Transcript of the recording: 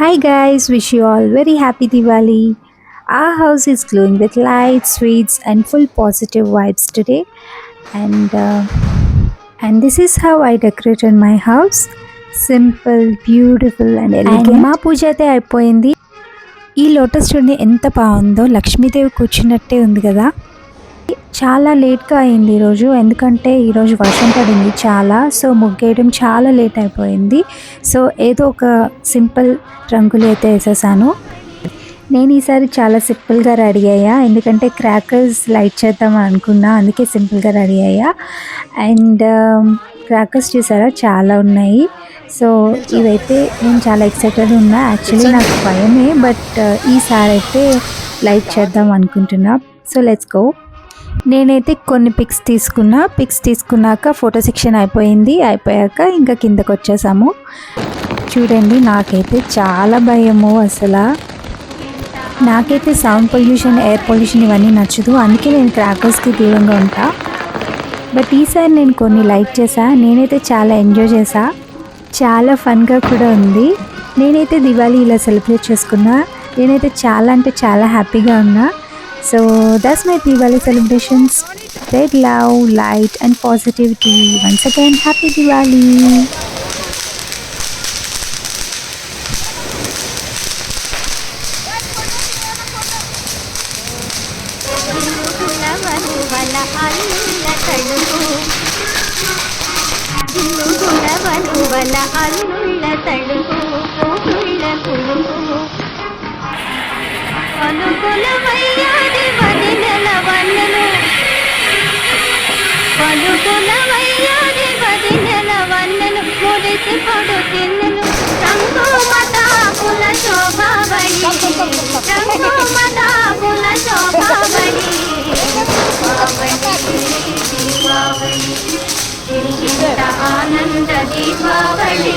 Hi guys, wish you all very happy Diwali. Our house is glowing with lights, sweets, and full positive vibes today. And uh, and this is how I decorated my house. Simple, beautiful, and elegant. And మా పూజ అయితే అయిపోయింది. ఈ lotus చూడండి ఎంత బాగుందో, లక్ష్మీదేవి కూర్చున్నట్టే ఉంది కదా. చాలా లేట్గా అయింది ఈరోజు, ఎందుకంటే ఈరోజు వర్షం పడింది చాలా. సో ముగ్గేయడం చాలా లేట్ అయిపోయింది. సో ఏదో ఒక సింపుల్ రంగులు అయితే వేసేసాను. నేను ఈసారి చాలా సింపుల్గా రెడీ అయ్యా, ఎందుకంటే క్రాకర్స్ లైట్ చేద్దాం అనుకున్నా, అందుకే సింపుల్గా రెడీ అయ్యా. అండ్ క్రాకర్స్ చూసారా చాలా ఉన్నాయి. సో ఇవైతే నేను చాలా ఎక్సైటెడ్ ఉన్నా. యాక్చువల్లీ నాకు భయమే, బట్ ఈసారి అయితే లైట్ చేద్దాం అనుకుంటున్నా. So let's go. నేనైతే కొన్ని పిక్స్ తీసుకున్నాక ఫోటో సెక్షన్ అయిపోయాక ఇంకా కిందకు వచ్చేసాము. చూడండి, నాకైతే చాలా భయము. అసలు నాకైతే సౌండ్ పొల్యూషన్, ఎయిర్ పొల్యూషన్ ఇవన్నీ నచ్చదు, అందుకే నేను క్రాకర్స్కి దూరంగా ఉంటా. బట్ ఈసారి నేను కొన్ని లైట్ చేసా. నేనైతే చాలా ఎంజాయ్ చేసా, చాలా ఫన్గా కూడా ఉంది. నేనైతే దివాళీ ఇలా సెలబ్రేట్ చేసుకున్నా. నేనైతే చాలా అంటే చాలా హ్యాపీగా ఉన్నా. So that's my Diwali celebrations. Spread love, light and positivity. Once again, happy Diwali. ఆనంద దీపావళి